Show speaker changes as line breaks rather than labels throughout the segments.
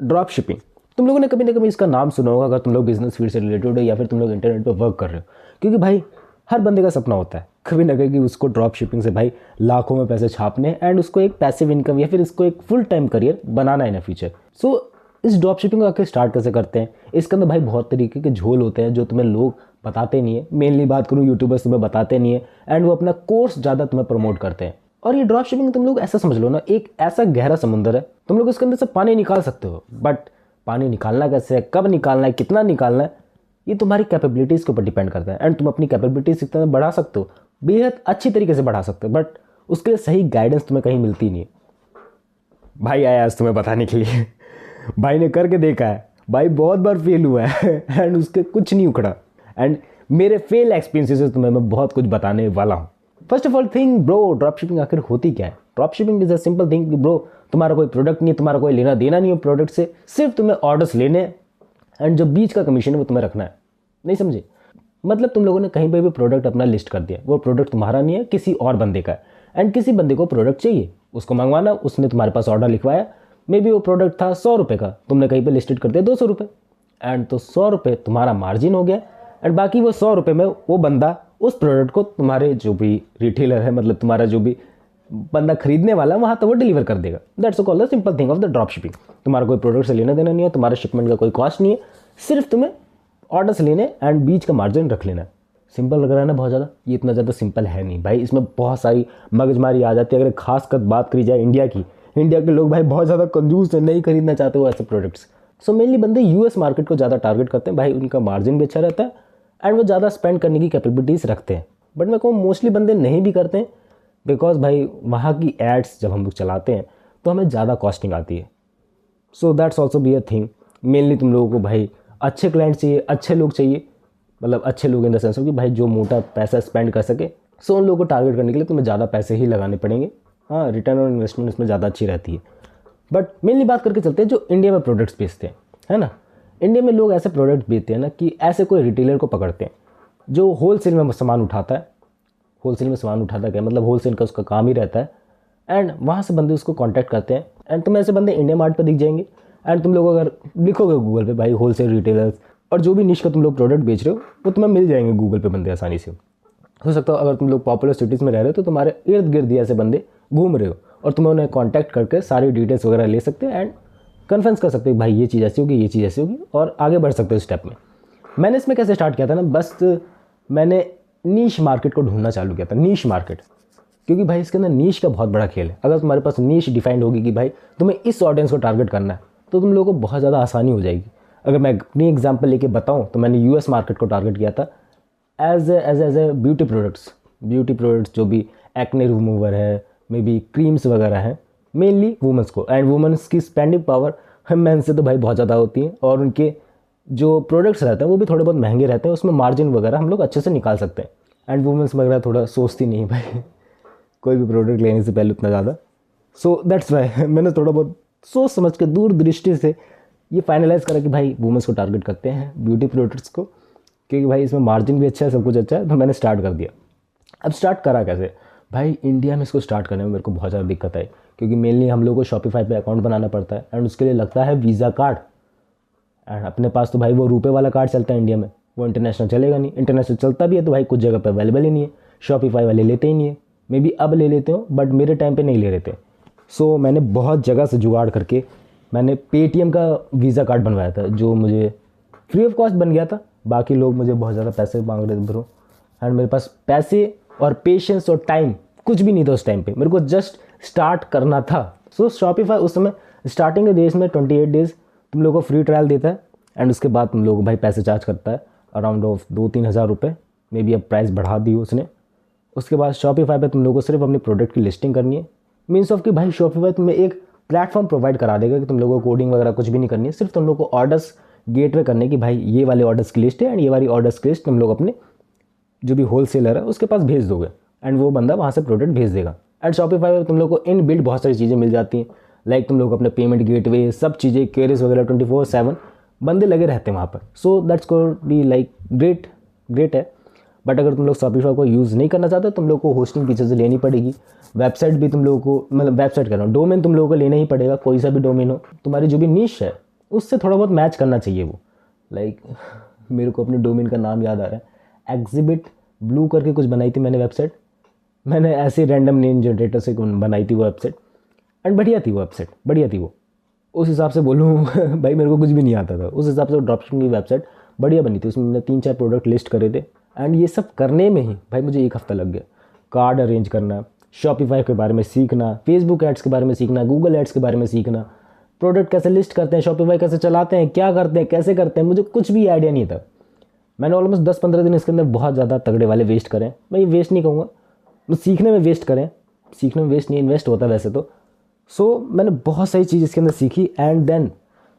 Drop shipping, तुम लोगों ने कभी ना कभी इसका नाम सुना होगा अगर तुम लोग बिजनेस फील्ड से रिलेटेड हो या फिर तुम लोग इंटरनेट पर वर्क कर रहे हो। क्योंकि भाई हर बंदे का सपना होता है कभी ना कभी उसको ड्रॉप शिपिंग से भाई लाखों में पैसे छापने एंड उसको एक पैसिव इनकम या फिर इसको एक फुल टाइम करियर बनाना है इन फ्यूचर। सो इस ड्रॉप शिपिंग को आखिर स्टार्ट कैसे करते हैं, इसके अंदर भाई बहुत तरीके के झोल होते हैं जो तुम्हें लोग बताते नहीं है। मेनली बात करूँ यूट्यूबर्स तुम्हें बताते नहीं है एंड वो अपना कोर्स ज़्यादा तुम्हें प्रमोट करते हैं। और ये ड्रॉप शिपिंग तुम लोग ऐसा समझ लो ना, एक ऐसा गहरा समुंदर है, तुम लोग इसके अंदर से पानी निकाल सकते हो, बट पानी निकालना कैसे है, कब निकालना है, कितना निकालना है, ये तुम्हारी कैपेबिलिटीज़ के ऊपर डिपेंड करता है। एंड तुम अपनी कैपेबिलिटीज कितना बढ़ा सकते हो, बेहद अच्छी तरीके से बढ़ा सकते हो, बट उसके लिए सही गाइडेंस तुम्हें कहीं मिलती नहीं है। भाई आया आज तुम्हें बताने के लिए भाई ने करके देखा है, भाई बहुत बार फेल हुआ है एंड उसके कुछ नहीं उखड़ा। एंड मेरे फेल एक्सपीरियंसेस से तुम्हें मैं बहुत कुछ बताने वाला हूँ। First of all thing bro, drop shipping आखिर होती क्या है। Drop shipping is a simple thing कि ब्रो तुम्हारा कोई प्रोडक्ट नहीं है, तुम्हारा कोई लेना देना नहीं है प्रोडक्ट से, सिर्फ तुम्हें ऑर्डर्स लेने एंड जो बीच का कमीशन है वो तुम्हें रखना है। नहीं समझे? मतलब तुम लोगों ने कहीं पर भी प्रोडक्ट अपना लिस्ट कर दिया, वो प्रोडक्ट तुम्हारा नहीं है, किसी और बंदे का है। एंड किसी बंदे को प्रोडक्ट चाहिए, उसको मंगवाना, उसने तुम्हारे पास ऑर्डर लिखवाया, मे बी वो प्रोडक्ट था 100 रुपये का, तुमने कहीं पे लिस्टेड कर दिया 200 रुपये। एंड तो 100 रुपये तुम्हारा मार्जिन हो गया एंड बाकी वो 100 रुपये में वो बंदा उस प्रोडक्ट को तुम्हारे जो भी रिटेलर है, मतलब तुम्हारा जो भी बंदा खरीदने वाला है वहाँ तो वो डिलीवर कर देगा। That's called the simple thing of the drop shipping. तुम्हारा कोई प्रोडक्ट से लेना देना नहीं है, तुम्हारे शिपमेंट का कोई कॉस्ट नहीं है, सिर्फ तुम्हें ऑर्डर्स लेने एंड बीच का मार्जिन रख लेना है। सिंपल लग रहा है ना बहुत ज़्यादा? ये इतना ज़्यादा सिंपल है नहीं भाई, इसमें बहुत सारी मगजमारी आ जाती है। अगर खास कर बात करी जाए इंडिया की, इंडिया के लोग भाई बहुत ज़्यादा कंजूस है, नहीं खरीदना चाहते वो ऐसे प्रोडक्ट्स। सो मेनली बंदे यूएस मार्केट को ज़्यादा टारगेट करते हैं भाई, उनका मार्जिन भी अच्छा रहता है एंड वो ज़्यादा स्पेंड करने की कैपेबिलिटीज़ रखते हैं। बट मैं कहूँ मोस्टली बंदे नहीं भी करते हैं, बिकॉज भाई वहाँ की एड्स जब हम लोग चलाते हैं तो हमें ज़्यादा कॉस्टिंग आती है। So that's also be a thing. Mainly तुम लोगों को भाई अच्छे क्लाइंट चाहिए, अच्छे लोग चाहिए, मतलब अच्छे लोग इन द सेंस हो कि भाई जो मोटा पैसा स्पेंड कर सके। सो उन लोगों को टारगेट करने के लिए तुम्हें ज़्यादा पैसे ही लगाने पड़ेंगे। हाँ, रिटर्न ऑन इन्वेस्टमेंट इसमें ज़्यादा अच्छी रहती है। बट मेनली बात करके चलते हैं जो इंडिया में प्रोडक्ट्स बेचते हैं, है ना। इंडिया में लोग ऐसे प्रोडक्ट बेचते हैं ना कि ऐसे कोई रिटेलर को पकड़ते हैं जो होलसेल में सामान उठाता है। होलसेल में सामान उठाता क्या, मतलब होलसेल का उसका काम ही रहता है एंड वहाँ से बंदे उसको कॉन्टैक्ट करते हैं एंड तुम्हें ऐसे बंदे इंडिया मार्ट पर दिख जाएंगे। एंड तुम लोग अगर लिखोगे गूगल पे भाई होलसेल रिटेलर्स और जो भी निश का तुम लोग प्रोडक्ट बेच रहे हो वो तुम्हें मिल जाएंगे गूगल पे बंदे आसानी से। हो सकता है अगर तुम लोग पॉपुलर सिटीज़ में रह रहे हो तो तुम्हारे इर्द गिर्द ऐसे बंदे घूम रहे हो और तुम्हें उन्हें कॉन्टैक्ट करके सारी डिटेल्स वगैरह ले सकते हैं एंड कन्फ्रेंस कर सकते हो भाई ये चीज़ ऐसी होगी, ये चीज़ ऐसी होगी, और आगे बढ़ सकते हो स्टेप में। मैंने इसमें कैसे स्टार्ट किया था ना, बस मैंने नीश मार्केट को ढूंढना चालू किया था, नीश मार्केट। क्योंकि भाई इसके अंदर नीश का बहुत बड़ा खेल है। अगर तुम्हारे पास नीश डिफाइंड होगी कि भाई तुम्हें इस ऑडियंस को टारगेट करना है तो तुम लोगों को बहुत ज़्यादा आसानी हो जाएगी। अगर मैं अपनी एग्जांपल लेके बताऊं तो मैंने यूएस मार्केट को टारगेट किया था एज ए ब्यूटी प्रोडक्ट्स जो भी एक्ने रिमूवर है, मे बी क्रीम्स वगैरह हैं, मेनली वुमेंस को। एंड वुमेंस की स्पेंडिंग पावर मेन से तो भाई बहुत ज़्यादा होती है और उनके जो प्रोडक्ट्स रहते हैं वो भी थोड़े बहुत महंगे रहते हैं, उसमें मार्जिन वगैरह हम लोग अच्छे से निकाल सकते हैं। एंड वुमेंस वगैरह थोड़ा सोचती नहीं भाई कोई भी प्रोडक्ट लेने से पहले उतना ज़्यादा। सो दैट्स वाई मैंने थोड़ा बहुत सोच समझ के दूर दृष्टि से ये फाइनलाइज़ करा कि भाई वुमेंस को टारगेट करते हैं, ब्यूटी प्रोडक्ट्स को, क्योंकि भाई इसमें मार्जिन भी अच्छा है, सब कुछ अच्छा है। तो मैंने स्टार्ट कर दिया। अब स्टार्ट करा कैसे भाई, इंडिया में इसको स्टार्ट करने में मेरे को बहुत ज़्यादा दिक्कत आई, क्योंकि मेनली हम लोग को शॉपिफाई पे अकाउंट बनाना पड़ता है एंड उसके लिए लगता है वीज़ा कार्ड। एंड अपने पास तो भाई वो रुपए वाला कार्ड चलता है इंडिया में, वो इंटरनेशनल चलेगा नहीं। इंटरनेशनल चलता भी है तो भाई कुछ जगह पे अवेलेबल ही नहीं है, शॉपिफाई वाले लेते ही नहीं है। मे बी अब ले लेते हो बट मेरे टाइम पे नहीं ले रहे थे। सो मैंने बहुत जगह से जुगाड़ करके मैंने पेटीएम का वीज़ा कार्ड बनवाया था, जो मुझे फ्री ऑफ कॉस्ट बन गया था। बाकी लोग मुझे बहुत ज़्यादा पैसे मांग रहे थे ब्रो, एंड मेरे पास पैसे और पेशेंस और टाइम कुछ भी नहीं था उस टाइम पे, मेरे को जस्ट स्टार्ट करना था। सो शॉपिफाई उस समय स्टार्टिंग के डेज में 28 डेज़ तुम लोगों को फ्री ट्रायल देता है एंड उसके बाद तुम लोगों को भाई पैसे चार्ज करता है अराउंड ऑफ 2-3 हज़ार रुपये, मे बी अब प्राइस बढ़ा दी उसने। उसके बाद शॉपिफाई पे तुम लोगों को सिर्फ अपनी प्रोडक्ट की लिस्टिंग करनी है। मीन्स ऑफ कि भाई शॉपिफाई तुम्हें एक प्लेटफॉर्म प्रोवाइड करा देगा कि तुम लोगों को कोडिंग वगैरह कुछ भी नहीं करनी है, सिर्फ तुम लोगों को ऑर्डर्स गेटवे करने की भाई ये वाले ऑर्डर्स की लिस्ट है एंड ये वाली ऑर्डर्स की लिस्ट तुम लोग अपने जो भी होलसेलर है उसके पास भेज दोगे एंड वो बंदा वहाँ से प्रोडक्ट भेज देगा। एंड शॉपिफाई पर तुम लोग को इन बिल्ड बहुत सारी चीज़ें मिल जाती हैं, लाइक तुम लोग अपने पेमेंट गेटवे सब चीज़ें क्वेरीज वगैरह 24/7 बंदे लगे रहते हैं वहाँ पर। सो दैट्स को बी लाइक ग्रेट है। बट अगर तुम लोग शॉपिफाई को यूज़ नहीं करना चाहते तुम लोग को होस्टिंग पीछे से लेनी पड़ेगी। वेबसाइट भी तुम लोगों को, मतलब वेबसाइट कह रहा हूँ, डोमेन तुम लोगों को लेना ही पड़ेगा, कोई सा भी डोमेन हो। तुम्हारी जो भी निश है उससे थोड़ा बहुत मैच करना चाहिए वो। लाइक मेरे को अपने डोमेन का नाम याद आ रहा है, एग्जिबिट ब्लू करके कुछ बनाई थी मैंने वेबसाइट। मैंने ऐसे रैंडम नेम जनरेटर से बनाई थी वो वेबसाइट, एंड बढ़िया थी वो वेबसाइट, बढ़िया थी वो। उस हिसाब से बोलूँ भाई मेरे को कुछ भी नहीं आता था उस हिसाब से। ड्रॉपशिपिंग की वेबसाइट बढ़िया बनी थी, उसमें मैंने 3-4 प्रोडक्ट लिस्ट करे थे। एंड ये सब करने में ही भाई मुझे 1 हफ्ता लग गया। कार्ड अरेंज करना, शॉपिफाई के बारे में सीखना, फेसबुक एड्स के बारे में सीखना, गूगल एड्स के बारे में सीखना, प्रोडक्ट कैसे लिस्ट करते हैं, शॉपिफाई कैसे चलाते हैं, क्या करते हैं, कैसे करते हैं, मुझे कुछ भी आइडिया नहीं था। मैंने ऑलमोस्ट 10-15 दिन इसके अंदर बहुत ज़्यादा तगड़े वाले वेस्ट करें। मैं ये वेस्ट नहीं कहूँगा, तो सीखने में वेस्ट करें, सीखने में वेस्ट नहीं, इन्वेस्ट होता है वैसे तो। सो मैंने बहुत सारी चीज़ इसके अंदर सीखी, एंड देन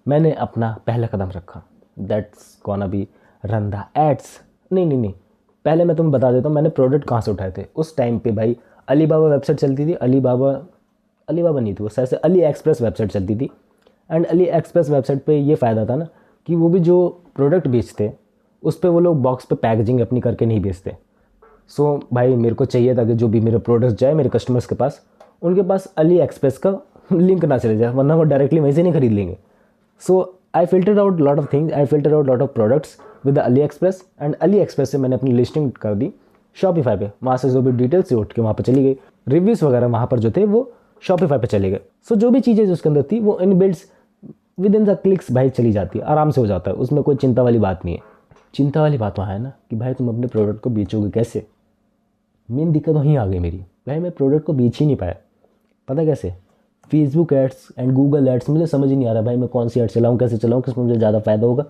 मैंने अपना पहला कदम रखा, that's gonna be run the ads. नहीं, पहले मैं तुम्हें बता देता हूँ मैंने प्रोडक्ट कहाँ से उठाए थे। उस टाइम पे भाई अलीबाबा वेबसाइट चलती थी, अलीबाबा नहीं थी वो, शायद से अली एक्सप्रेस वेबसाइट चलती थी। एंड अली एक्सप्रेस वेबसाइट पे ये फ़ायदा था ना कि वो भी जो प्रोडक्ट बेचते उस पर वो लोग बॉक्स पे पैकेजिंग अपनी करके नहीं बेचते। सो भाई मेरे को चाहिए था कि जो भी मेरे प्रोडक्ट्स जाए मेरे कस्टमर्स के पास, उनके पास अली एक्सप्रेस का लिंक ना चले जाए, वरना वो डायरेक्टली वहीं से नहीं खरीद लेंगे। So I filtered out lot of things, I filter out lot of products with AliExpress, and AliExpress से मैंने अपनी लिस्टिंग कर दी शॉपिफाई पे। वहाँ से जो भी डिटेल्स से उठ के वहाँ पर चली गई, रिव्यूज़ वगैरह वहाँ पर जो थे वो शॉपिफाई पे चले गए। सो जो भी चीज़ें जो उसके अंदर थी वो in builds with in the clicks भाई चली जाती है, आराम से हो जाता है, उसमें कोई चिंता वाली बात नहीं है। चिंता वाली बात वहाँ है ना कि भाई तुम अपने प्रोडक्ट को बेचोगे कैसे। मेन दिक्कत वहीं आ गई मेरी, भाई मैं प्रोडक्ट को बेच ही नहीं पाया। पता कैसे? Facebook ads and Google ads मुझे समझ ही नहीं आ रहा भाई मैं कौन सी एड चलाऊँ, कैसे चलाऊँ, किसमें मुझे ज़्यादा फ़ायदा होगा,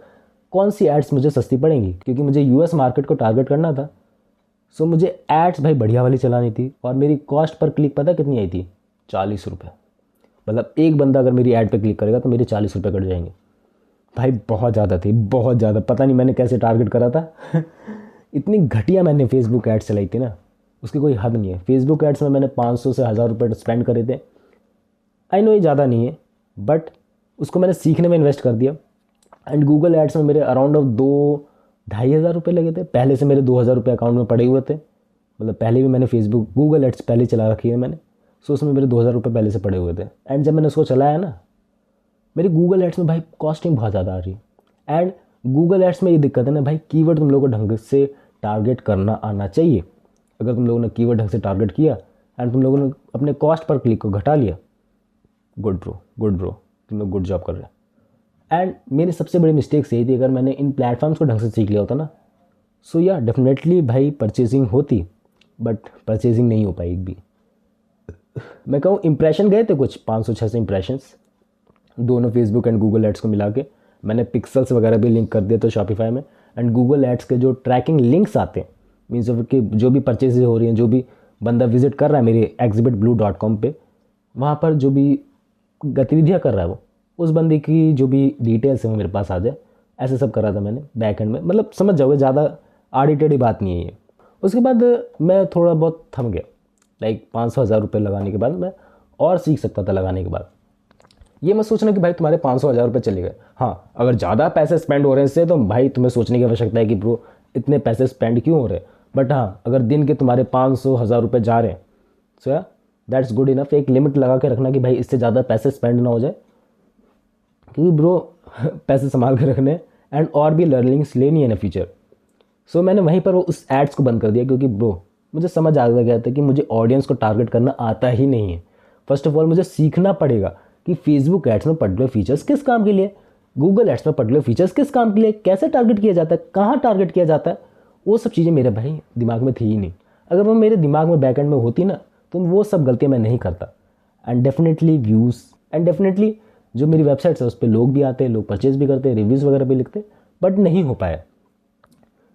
कौन सी एड्स मुझे सस्ती पड़ेंगी, क्योंकि मुझे यूएस मार्केट को टारगेट करना था। सो मुझे एड्स भाई बढ़िया वाली चलानी थी, और मेरी कॉस्ट पर क्लिक पता कितनी आई थी? 40 रुपये। मतलब एक बंदा अगर मेरी ऐड पे क्लिक करेगा तो मेरे 40 रुपये कट जाएंगे। भाई बहुत ज़्यादा थी, बहुत ज़्यादा। पता नहीं मैंने कैसे टारगेट करा था इतनी घटिया मैंने फेसबुक एड्स चलाई थी ना, उसकी कोई हद नहीं है। फेसबुक एड्स में मैंने 500 से 1000 रुपये स्पेंड करे थे। आई नो ये ज़्यादा नहीं है, बट उसको मैंने सीखने में इन्वेस्ट कर दिया। एंड गूगल एड्स में मेरे अराउंड ऑफ 2-2.5 हज़ार रुपये लगे थे। पहले से मेरे 2000 रुपये अकाउंट में पड़े हुए थे, मतलब पहले भी मैंने फेसबुक गूगल एड्स पहले चला रखी है मैंने। सो उसमें मेरे 2000 रुपये पहले से पड़े हुए थे। एंड जब मैंने उसको चलाया ना, मेरी गूगल एड्स में भाई कॉस्टिंग बहुत ज़्यादा आ रही है। एंड गूगल एड्स में ये दिक्कत है ना भाई, कीवर्ड तुम लोगों को ढंग से टारगेट करना आना चाहिए। अगर तुम लोगों ने कीवर्ड ढंग से टारगेट किया एंड तुम लोगों ने अपने कॉस्ट पर क्लिक को घटा लिया, गुड ब्रो, तुम लोग गुड जॉब कर रहे हैं। एंड मेरी सबसे बड़ी मिस्टेक यही थी, अगर मैंने इन प्लेटफॉर्म्स को ढंग से सीख लिया होता ना, सो या डेफिनेटली भाई परचेजिंग होती, बट परचेजिंग नहीं हो पाई एक भी। मैं कहूँ इंप्रेशन गए थे कुछ 500-600 इंप्रेशंस, दोनों फेसबुक एंड गूगल एड्स को मिला के। मैंने पिक्सल्स वगैरह भी लिंक कर दिए तो शॉपिफाई में। एंड गूगल एड्स के जो ट्रैकिंग लिंक्स आते हैं, मीन्स ऑफ कि जो भी परचेजेज हो रही हैं, जो भी बंदा विजिट कर रहा है मेरे exhibitblue.com पे, वहाँ पर जो भी गतिविधियाँ कर रहा है वो, उस बंदे की जो भी डिटेल्स है वो मेरे पास आ जाए, ऐसे सब कर रहा था मैंने बैक एंड में। मतलब समझ जाओगे, ज़्यादा आड़ी टेढ़ी बात नहीं है ये। उसके बाद मैं थोड़ा बहुत थम गया, लाइक 500-1000 रुपये लगाने के बाद मैं और सीख सकता था। लगाने के बाद ये मत सोचना कि भाई तुम्हारे 500-1000 रुपये चले गए। हाँ, अगर ज़्यादा पैसे स्पेंड हो रहे हैं इससे, तो भाई तुम्हें सोचने की आवश्यकता है कि ब्रो इतने पैसे स्पेंड क्यों हो रहे हैं। बट हाँ, अगर दिन के तुम्हारे 500-1000 रुपये जा रहे हैं, सो या दैट्स गुड इनफ। एक लिमिट लगा के रखना कि भाई इससे ज़्यादा पैसे स्पेंड ना हो जाए, क्योंकि ब्रो पैसे संभाल के रखने एंड और भी लर्निंग्स लेनी है ना फ्यूचर। सो मैंने वहीं पर वो उस एड्स को बंद कर दिया, क्योंकि ब्रो मुझे समझ आ गया था कि मुझे ऑडियंस को टारगेट करना आता ही नहीं है। फर्स्ट ऑफ ऑल मुझे सीखना पड़ेगा कि फेसबुक एड्स में पर्टिकुलर फीचर्स किस काम के लिए, गूगल एड्स में पर्टिकुलर फीचर्स किस काम के लिए, कैसे टारगेट किया जाता है, कहाँ टारगेट किया जाता है। वो सब चीज़ें मेरे भाई दिमाग में थी ही नहीं। अगर वो मेरे दिमाग में बैकएंड में होती ना, तो वो सब गलतियाँ मैं नहीं करता। And definitely views and definitely जो मेरी वेबसाइट्स है उस पर लोग भी आते हैं, लोग परचेज भी करते हैं, रिव्यूज़ वगैरह भी लिखते, बट नहीं हो पाया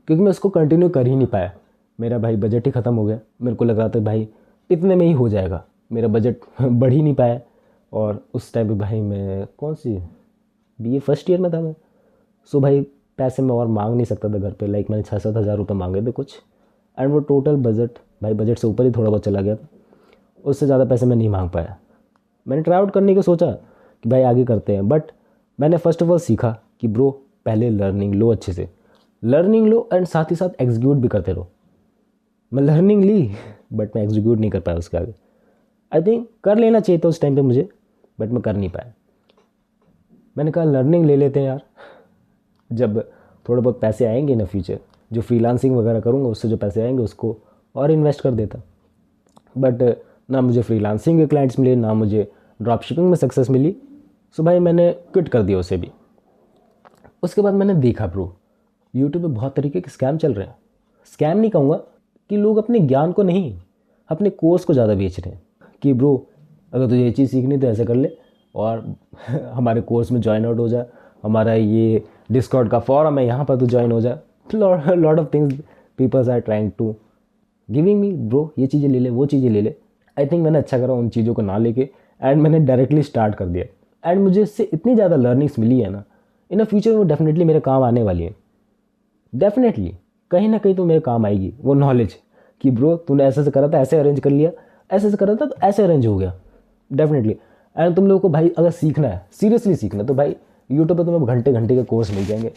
क्योंकि मैं उसको कंटिन्यू कर ही नहीं पाया। मेरा भाई बजट ही ख़त्म हो गया। मेरे को लग रहा था भाई इतने में ही हो जाएगा, मेरा बजट बढ़ ही नहीं पाया। और उस टाइम पे भाई मैं कौन सी बीए फर्स्ट ईयर में था मैं। सो भाई पैसे मैं और मांग नहीं सकता था घर पे। लाइक मैंने 6-7 हज़ार रुपये मांगे थे कुछ, एंड वो टोटल बजट भाई बजट से ऊपर ही थोड़ा बहुत चला गया था। उससे ज़्यादा पैसे मैं नहीं मांग पाया। मैंने ट्राई आउट करने का सोचा कि भाई आगे करते हैं, बट मैंने फ़र्स्ट ऑफ ऑल सीखा कि ब्रो पहले लर्निंग लो, अच्छे से लर्निंग लो एंड साथ ही साथ एग्जीक्यूट भी करते रहो। मैं लर्निंग ली बट मैं एग्जीक्यूट नहीं कर पाया उसके आगे। आई थिंक कर लेना चाहिए था उस टाइम पे मुझे, बट मैं कर नहीं पाया। मैंने कहा लर्निंग ले लेते हैं यार, जब थोड़े बहुत पैसे आएंगे ना फ्यूचर, जो फ्रीलांसिंग वगैरह करूँगा उससे जो पैसे आएंगे उसको और इन्वेस्ट कर देता। बट ना मुझे फ्रीलांसिंग के क्लाइंट्स मिले, ना मुझे ड्रॉप शिपिंग में सक्सेस मिली। सो भाई मैंने क्विट कर दिया उसे भी। उसके बाद मैंने देखा ब्रो, यूट्यूब पे बहुत तरीके के स्कैम चल रहे हैं। स्कैम नहीं कहूँगा, कि लोग अपने ज्ञान को नहीं, अपने कोर्स को ज़्यादा बेच रहे हैं कि ब्रो अगर तुझे ये चीज़ सीखनी तो ऐसे कर ले और हमारे कोर्स में ज्वाइन आउट हो जा, हमारा ये डिस्कॉर्ड का फॉरम है यहाँ पर तू ज्वाइन हो जा। Lot of things peoples are trying to giving me bro, ये चीज़ें ले ले, वो चीज़ें ले ले। आई थिंक मैंने अच्छा करा उन चीज़ों को ना लेके, एंड मैंने डायरेक्टली स्टार्ट कर दिया। एंड मुझे इससे इतनी ज़्यादा लर्निंग्स मिली है ना, इन फ्यूचर में डेफिनेटली मेरे काम आने वाली है। डेफिनेटली कहीं ना कहीं तो मेरे काम आएगी वो नॉलेज कि ब्रो तूने ऐसे से करा था, ऐसे अरेंज कर लिया, ऐसे से करा था तो ऐसे अरेंज हो गया। डेफिनेटली। एंड तुम लोगों को भाई अगर सीखना है, सीरियसली सीखना है, तो भाई यूट्यूब पे तुम्हें घंटे घंटे के कोर्स मिल जाएंगे।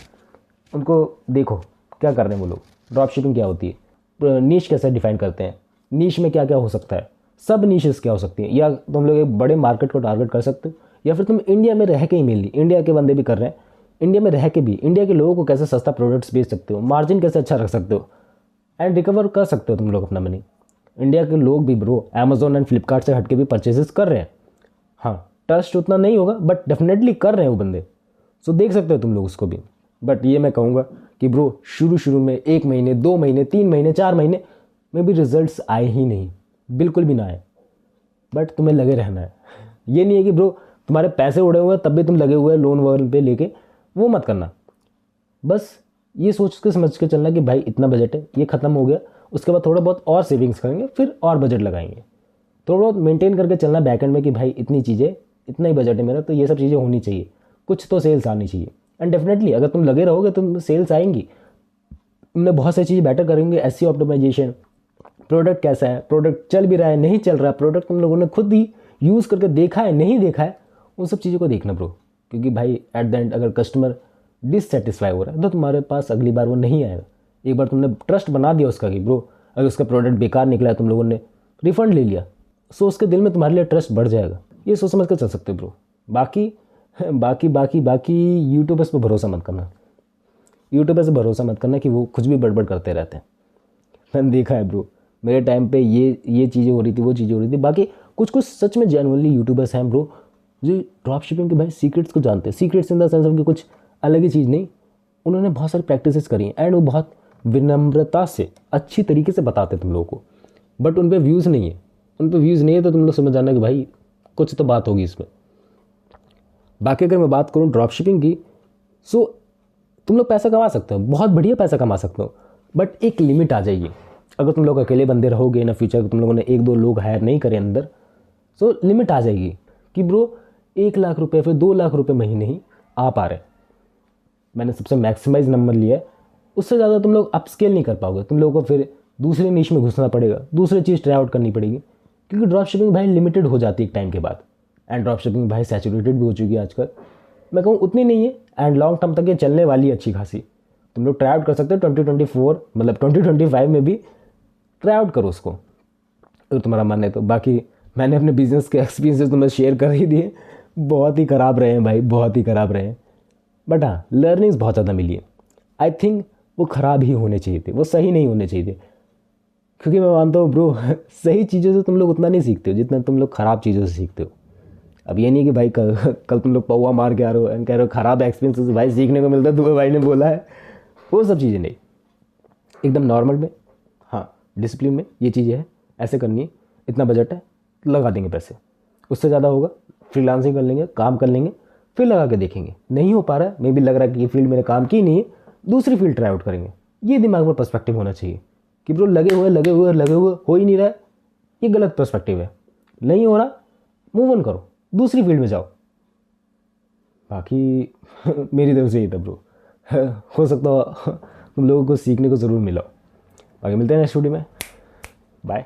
उनको देखो क्या कर रहे हैं वो लोग, ड्रॉप शिपिंग क्या होती है, नीश कैसे डिफाइन करते हैं, नीश में क्या क्या हो सकता है, सब नीशेस क्या हो सकती हैं, या तुम लोग एक बड़े मार्केट को टारगेट कर सकते हो, या फिर तुम इंडिया में रह के ही मेनली, इंडिया के बंदे भी कर रहे हैं, इंडिया में रह के भी इंडिया के लोगों को कैसे सस्ता प्रोडक्ट्स बेच सकते हो, मार्जिन कैसे अच्छा रख सकते हो, एंड रिकवर कर सकते हो तुम लोग अपना मनी। इंडिया के लोग भी ब्रो अमेजोन एंड फ्लिपकार्ट से हटके भी परचेजेस कर रहे हैं। हाँ ट्रस्ट उतना नहीं होगा बट डेफिनेटली कर रहे हैं वो बंदे, सो देख सकते हो तुम लोग उसको भी। बट ये मैं कहूँगा कि ब्रो शुरू में 1 महीने 2 महीने 3 महीने 4 महीने में भी रिजल्ट्स आए ही नहीं, बिल्कुल भी ना आए, बट तुम्हें लगे रहना है। ये नहीं है कि ब्रो तुम्हारे पैसे उड़े हुए हैं तब भी तुम लगे हुए हैं लोन वोन पे लेके, वो मत करना। बस ये सोच के समझ के चलना कि भाई इतना बजट है, ये ख़त्म हो गया, उसके बाद थोड़ा बहुत और सेविंग्स करेंगे, फिर और बजट लगाएंगे। थोड़ा बहुत मेंटेन करके चलना बैकएंड में कि भाई इतनी चीज़ें, इतना ही बजट है मेरा, तो ये सब चीज़ें होनी चाहिए, कुछ तो सेल्स आनी चाहिए। एंड डेफिनेटली अगर तुम लगे रहोगे तो सेल्स आएंगी, तुमने बहुत सारी चीज़ें बेटर करेंगे, एसईओ ऑप्टिमाइजेशन, प्रोडक्ट कैसा है, प्रोडक्ट चल भी रहा है नहीं चल रहा है, प्रोडक्ट तुम लोगों ने खुद ही यूज़ करके देखा है नहीं देखा है, उन सब चीज़ों को देखना ब्रो। क्योंकि भाई एट द एंड अगर कस्टमर डिससेटिस्फाई हो रहा है तो तुम्हारे पास अगली बार वो नहीं आएगा। एक बार तुमने ट्रस्ट बना दिया उसका कि ब्रो अगर उसका प्रोडक्ट बेकार निकला है, तुम लोगों ने रिफंड ले लिया, सो उसके दिल में तुम्हारे लिए ट्रस्ट बढ़ जाएगा। ये सोच समझ कर चल सकते हो ब्रो। बाकी बाकी बाकी बाकी यूट्यूबर्स पर भरोसा मत करना, यूट्यूबर से भरोसा मत करना कि वो कुछ भी बड़बड़ करते रहते हैं। मैंने देखा है ब्रो, मेरे टाइम पे ये चीज़ें हो रही थी, वो चीज़ें हो रही थी। बाकी कुछ कुछ सच में जेन्युइनली यूट्यूबर्स हैं ब्रो जो ड्रॉप शिपिंग के भाई सीक्रेट्स को जानते हैं। सीक्रेट्स इन द सेंस उनकी कुछ अलग ही चीज़ नहीं, उन्होंने बहुत सारी प्रैक्टिसेस करी हैं एंड वो बहुत विनम्रता से अच्छी तरीके से बताते हैं तुम लोगों को। बट उन पर व्यूज़ नहीं है, उन पर व्यूज़ नहीं है तो तुम लोग समझ जाना कि भाई कुछ तो बात होगी इसमें। बाकी अगर मैं बात करूँ ड्रॉप शिपिंग की, सो तुम लोग पैसा कमा सकते हो, बहुत बढ़िया पैसा कमा सकते हो, बट एक लिमिट आ जाएगी। अगर तुम लोग अकेले बंदे रहोगे ना, फ्यूचर तुम लोगों ने 1-2 लोग हायर नहीं करे अंदर, सो लिमिट आ जाएगी कि ब्रो 1 लाख रुपए फिर 2 लाख रुपए महीने ही आ पा रहे। मैंने सबसे मैक्सिमाइज नंबर लिया है, उससे ज़्यादा तुम लोग अपस्केल नहीं कर पाओगे, तुम लोगों को फिर दूसरे नीश में घुसना पड़ेगा, दूसरी चीज़ ट्राई आउट करनी पड़ेगी। क्योंकि ड्रॉप शिपिंग भाई लिमिटेड हो जाती है एक टाइम के बाद, एंड ड्रॉप शिपिंग भाई सैचुरेटेड भी हो चुकी है आजकल। मैं कहूँ उतनी नहीं है एंड लॉन्ग टर्म तक ये चलने वाली है अच्छी खासी। तुम लोग ट्राई आउट कर सकते हो 2024 मतलब 2025 में भी ट्राई आउट करो उसको अगर तुम्हारा मन है तो। बाकी मैंने अपने बिजनेस के एक्सपीरियंसेस तुम्हें शेयर कर ही दिए, बहुत ही ख़राब रहे हैं भाई, बहुत ही ख़राब रहे हैं। बट हाँ लर्निंग्स बहुत ज़्यादा मिली है। आई थिंक वो ख़राब ही होने चाहिए थे, वो सही नहीं होने चाहिए थे। क्योंकि मैं मानता हूँ ब्रो सही चीज़ों से तुम लोग उतना नहीं सीखते हो जितना तुम लोग ख़राब चीज़ों से सीखते हो। अब ये नहीं कि भाई कल तुम लोग पौवा मार के आ रहे हो एंड कह रहे हो ख़राब एक्सपीरियंस भाई सीखने को मिलता है, तुम्हें भाई ने बोला है, वो सब चीज़ें नहीं। एकदम नॉर्मल में, हाँ डिसिप्लिन में ये चीज़ें है, ऐसे करनी है, इतना बजट है लगा देंगे पैसे, उससे ज़्यादा होगा फ्रीलांसिंग कर लेंगे, काम कर लेंगे, फिर लगा के देखेंगे। नहीं हो पा रहा है, मे भी लग रहा है कि ये फील्ड मेरे काम की नहीं है, दूसरी फील्ड ट्राई आउट करेंगे। ये दिमाग में पर्सपेक्टिव होना चाहिए कि ब्रो लगे हुए हो ही नहीं रहा है, ये गलत पर्सपेक्टिव है। नहीं हो रहा, मूव ऑन करो, दूसरी फील्ड में जाओ। बाकी मेरी तरफ से यही था ब्रो। हो सकता हो तुम लोगों को सीखने को ज़रूर मिला। बाकी मिलते हैं नेक्स्ट वीडियो में, बाय।